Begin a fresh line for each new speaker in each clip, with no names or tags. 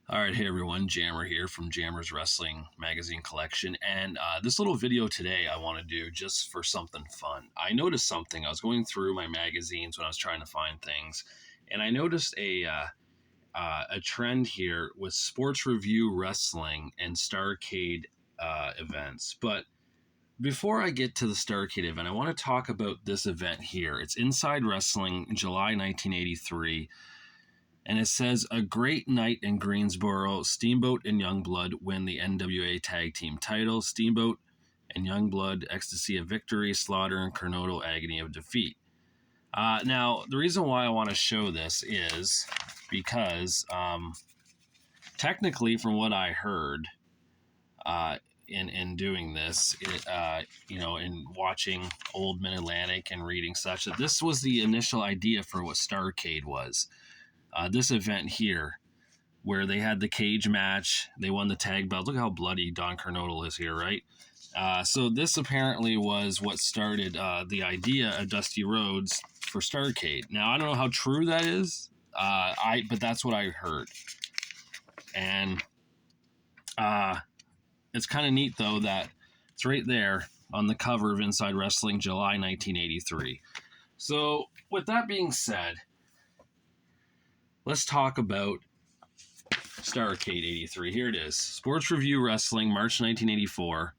All right, hey everyone, Jammer here from Jammer's Wrestling Magazine Collection. And this little video today I want to do just for something fun. I noticed something. I was going through my magazines when I was trying to find things, and I noticed a trend here with sports review wrestling and Starrcade events. But before I get to the Starrcade event, I want to talk about this event here. It's Inside Wrestling, July 1983. And it says, a great night in Greensboro, Steamboat and Youngblood win the NWA Tag Team title. Steamboat and Youngblood, ecstasy of victory, slaughter and Cornado, agony of defeat. Now, the reason why I want to show this is because technically, from what I heard in doing this, in watching Old Mid-Atlantic and reading such, that this was the initial idea for what Starrcade was. This event here, where they had the cage match, they won the tag belt. Look how bloody Don Cornado is here, right? So this apparently was what started the idea of Dusty Rhodes for Starrcade. Now, I don't know how true that is, but that's what I heard. And it's kind of neat, though, that it's right there on the cover of Inside Wrestling, July 1983. So with that being said, let's talk about Starrcade 83. Here it is. Sports Review Wrestling, March 1984.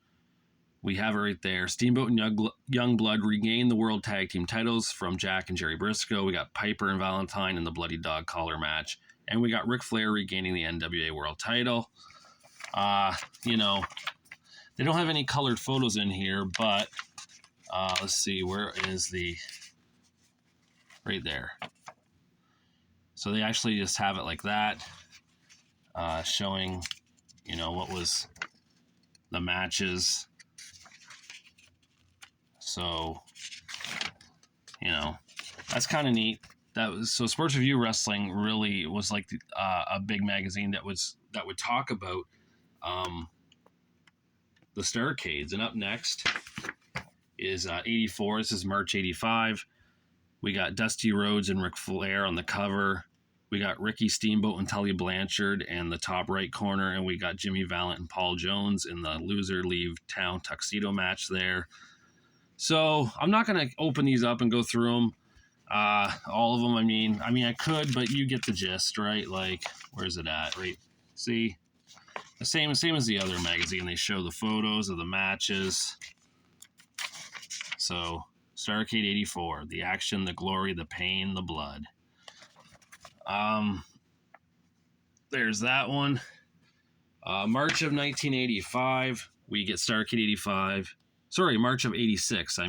We have it right there. Steamboat and Youngblood regain the World Tag Team titles from Jack and Jerry Briscoe. We got Piper and Valentine in the Bloody Dog Collar match. And we got Ric Flair regaining the NWA World title. They don't have any colored photos in here, but let's see. Where is the... Right there. So they actually just have it like that, showing, what was the matches. So, that's kind of neat. So Sports Review Wrestling really was like a big magazine that would talk about the Starrcades. And up next is 84. This is March 85. We got Dusty Rhodes and Ric Flair on the cover. We got Ricky Steamboat and Tully Blanchard in the top right corner. And we got Jimmy Valiant and Paul Jones in the loser leave town tuxedo match there. So I'm not going to open these up and go through them. All of them. I mean, I could, but you get the gist, right? Like, where's it at? Right. See? The same as the other magazine. They show the photos of the matches. So... Starrcade 84, the action, the glory, the pain, the blood. There's that one. March of 1985, we get Starrcade 85. Sorry, March of 86,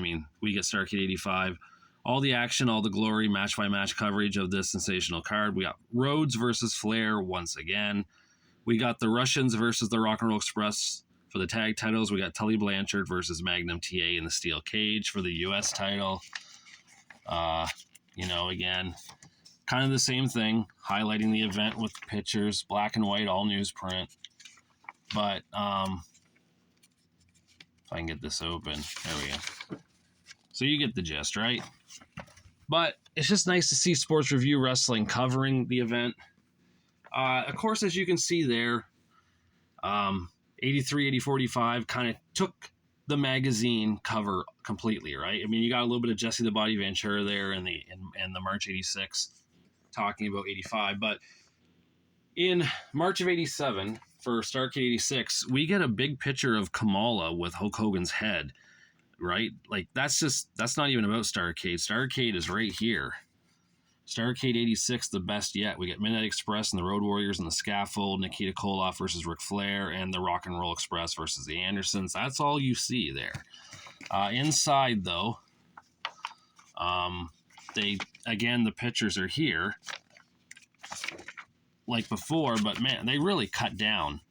we get Starrcade 85. All the action, all the glory, match-by-match coverage of this sensational card. We got Rhodes versus Flair once again. We got the Russians versus the Rock and Roll Express. For the tag titles, we got Tully Blanchard versus Magnum TA in the steel cage for the U.S. title. Again, kind of the same thing, highlighting the event with pictures, black and white, all newsprint. But if I can get this open, there we go. So you get the gist, right? But it's just nice to see Sports Review Wrestling covering the event. Of course, as you can see there, 83, 84, 85 kind of took the magazine cover completely, right? You got a little bit of Jesse the Body Ventura there in the March 86 talking about 85. But in March of 87, for Starrcade 86, we get a big picture of Kamala with Hulk Hogan's head, right? Like, that's not even about Starrcade. Starrcade is right here. Starrcade 86, the best yet. We get Midnight Express and the Road Warriors and the Scaffold, Nikita Koloff versus Ric Flair, and the Rock and Roll Express versus the Andersons. That's all you see there. Inside, though, the pictures are here, like before, but man, they really cut down.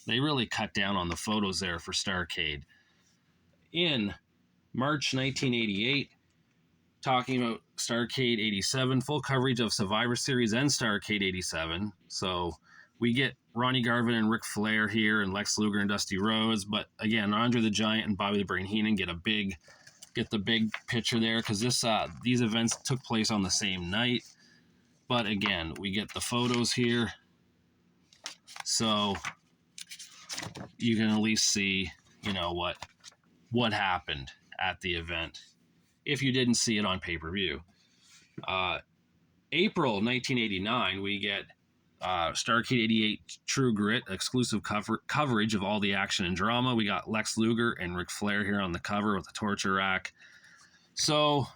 They really cut down on the photos there for Starrcade. In March 1988, talking about Starrcade 87, full coverage of Survivor Series and Starrcade 87. So we get Ronnie Garvin and Ric Flair here, and Lex Luger and Dusty Rhodes. But again, Andre the Giant and Bobby the Brain Heenan get the big picture there, because these events took place on the same night. But again, we get the photos here. So you can at least see, what happened at the event if you didn't see it on pay-per-view. April 1989, we get Starrcade 88 True Grit exclusive coverage of all the action and drama. We got Lex Luger and Ric Flair here on the cover with the torture rack. So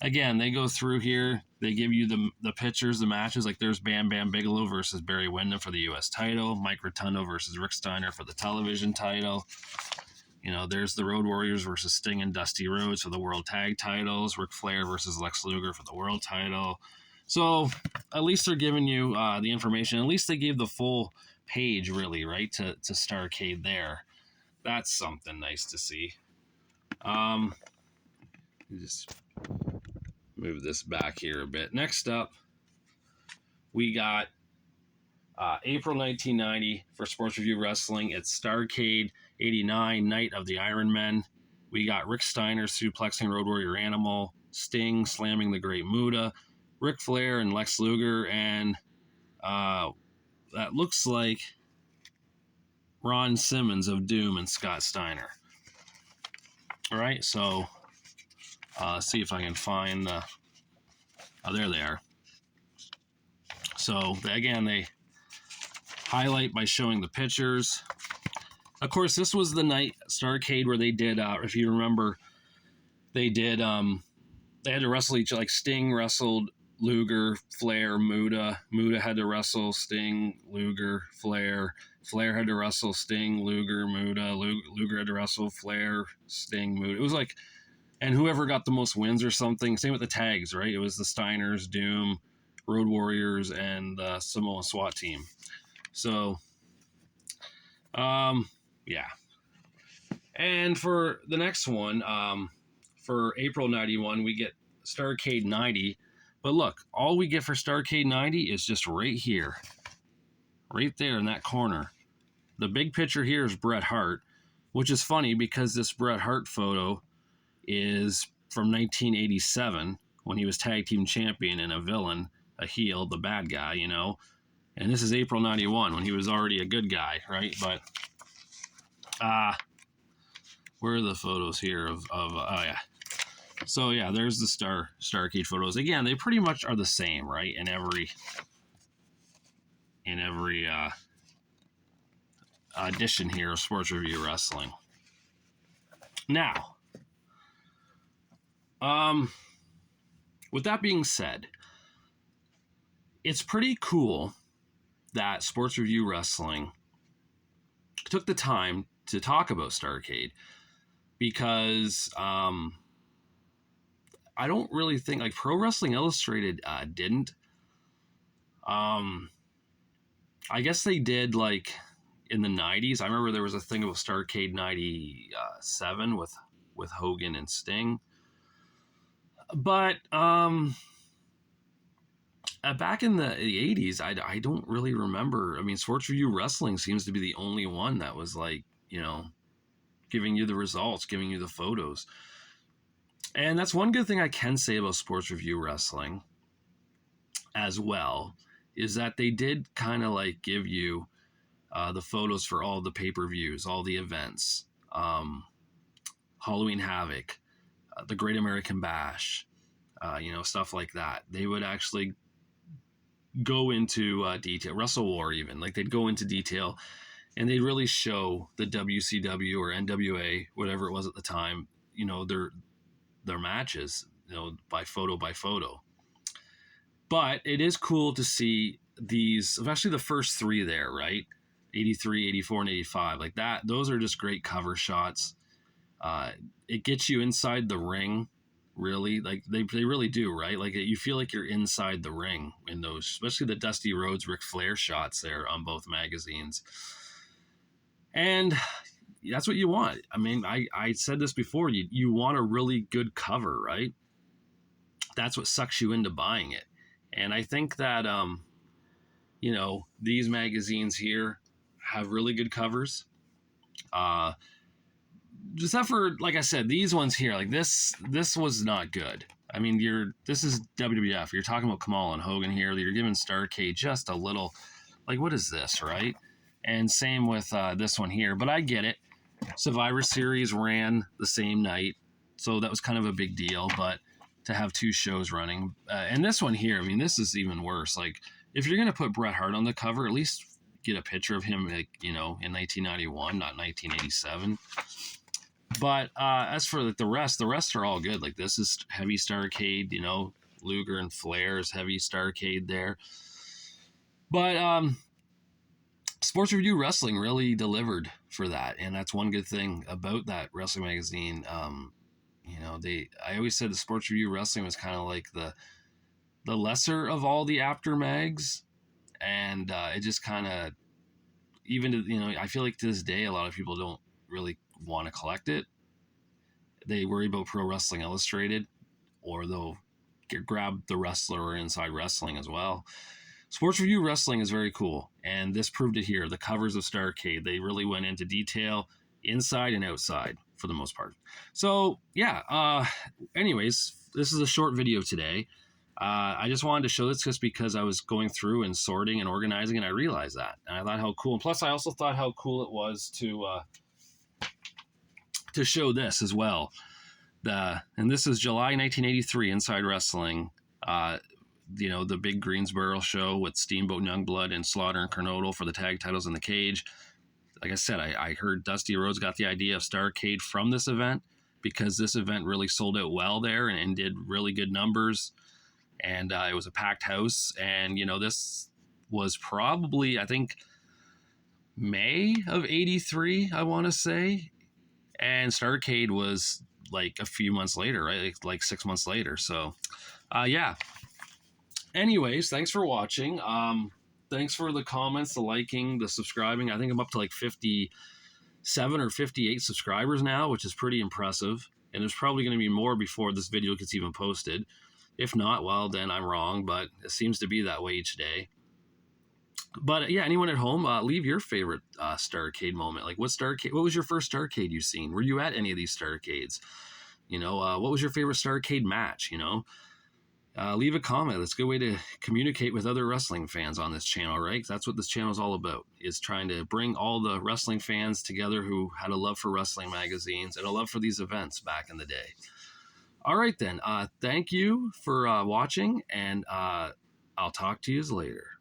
again, they go through here. They give you the pictures, the matches. Like there's Bam Bam Bigelow versus Barry Windham for the U.S. title. Mike Rotundo versus Rick Steiner for the television title. There's the Road Warriors versus Sting and Dusty Rhodes for the World Tag titles. Ric Flair versus Lex Luger for the World title. So at least they're giving you the information. At least they gave the full page, really, right, to Starrcade there. That's something nice to see. Just move this back here a bit. Next up, we got April 1990 for Sports Review Wrestling. It's Starrcade 89, Night of the Iron Men. We got Rick Steiner suplexing Road Warrior Animal, Sting slamming the Great Muta, Ric Flair and Lex Luger, and that looks like Ron Simmons of Doom and Scott Steiner. All right, so see if I can find there they are. So again, they highlight by showing the pictures. Of course, this was the night Starrcade where they did, if you remember, they had to wrestle each other. Like Sting wrestled Luger, Flair, Muta. Muta had to wrestle Sting, Luger, Flair. Flair had to wrestle Sting, Luger, Muta. Luger had to wrestle Flair, Sting, Muta. It was like, and whoever got the most wins or something. Same with the tags, right? It was the Steiners, Doom, Road Warriors, and the Samoa SWAT team. So, yeah. And for the next one, for April 91, we get Starrcade 90. But look, all we get for Starrcade 90 is just right here. Right there in that corner. The big picture here is Bret Hart, which is funny because this Bret Hart photo is from 1987 when he was tag team champion and a villain, a heel, the bad guy, And this is April 91 when he was already a good guy, right? But where are the photos here of oh yeah. So yeah, there's the Starrcade photos. Again, they pretty much are the same, right? In every edition here of Sports Review Wrestling. Now, with that being said, it's pretty cool that Sports Review Wrestling took the time to talk about Starrcade because I don't really think, like, Pro Wrestling Illustrated didn't. I guess they did, like, in the 90s. I remember there was a thing about Starrcade 97 with Hogan and Sting. But back in the 80s, I don't really remember. I mean, Sports Review Wrestling seems to be the only one that was, like, giving you the results, giving you the photos. And that's one good thing I can say about Sports Review Wrestling as well, is that they did kind of like give you the photos for all the pay-per-views, all the events, Halloween Havoc, the Great American Bash, stuff like that. They would actually go into detail, Wrestle War even, like they'd go into detail and they'd really show the WCW or NWA, whatever it was at the time, their matches, by photo. But it is cool to see these, especially the first three there, right? 83, 84, and 85. Like that, those are just great cover shots. It gets you inside the ring, really. Like they really do, right? Like you feel like you're inside the ring in those, especially the Dusty Rhodes, Ric Flair shots there on both magazines. And that's what you want. I mean, I said this before, you want a really good cover, right? That's what sucks you into buying it. And I think that, these magazines here have really good covers. Except for, like I said, these ones here, like this was not good. I mean, this is WWF. You're talking about Kamal and Hogan here. You're giving Starrcade just a little like, what is this, right? And same with this one here, but I get it. Survivor Series ran the same night, so that was kind of a big deal, but to have two shows running. And this one here, I mean, this is even worse. Like, if you're going to put Bret Hart on the cover, at least get a picture of him, like, you know, in 1991, not 1987. But as for like the rest are all good. Like, this is heavy Starrcade, you know, Luger and Flair's heavy Starrcade there. But Sports Review Wrestling really delivered for that, and that's one good thing about that wrestling magazine. You know, I always said the Sports Review Wrestling was kind of like the lesser of all the after mags, and it just kind of, even to, you know, I feel like to this day a lot of people don't really want to collect it. They worry about Pro Wrestling Illustrated, or they'll grab the Wrestler or Inside Wrestling as well. Sports Review Wrestling is very cool, and this proved it here. The covers of Starrcade, they really went into detail inside and outside for the most part. So yeah, anyways, this is a short video today. I just wanted to show this just because I was going through and sorting and organizing, and I realized that, and I thought how cool. And plus, I also thought how cool it was to show this as well. And this is July 1983 Inside Wrestling. You know, the big Greensboro show with Steamboat and Youngblood and Slaughter and Kernodle for the tag titles in the cage. Like I said, I heard Dusty Rhodes got the idea of Starrcade from this event, because this event really sold out well there and did really good numbers. And it was a packed house. And, you know, this was probably, I think, May of 83, I want to say. And Starrcade was like a few months later, right? Like 6 months later. So, yeah. Anyways, thanks for watching. Thanks for the comments, the liking, the subscribing. I think I'm up to like 57 or 58 subscribers now, which is pretty impressive. And there's probably going to be more before this video gets even posted. If not, well, then I'm wrong, but it seems to be that way each day. But yeah, anyone at home, leave your favorite Starrcade moment. Like, what was your first Starrcade you've seen? Were you at any of these Starrcades? You know, what was your favorite Starrcade match, you know? Leave a comment. That's a good way to communicate with other wrestling fans on this channel, right? That's what this channel is all about, is trying to bring all the wrestling fans together who had a love for wrestling magazines and a love for these events back in the day. All right, then. Thank you for watching, and I'll talk to you later.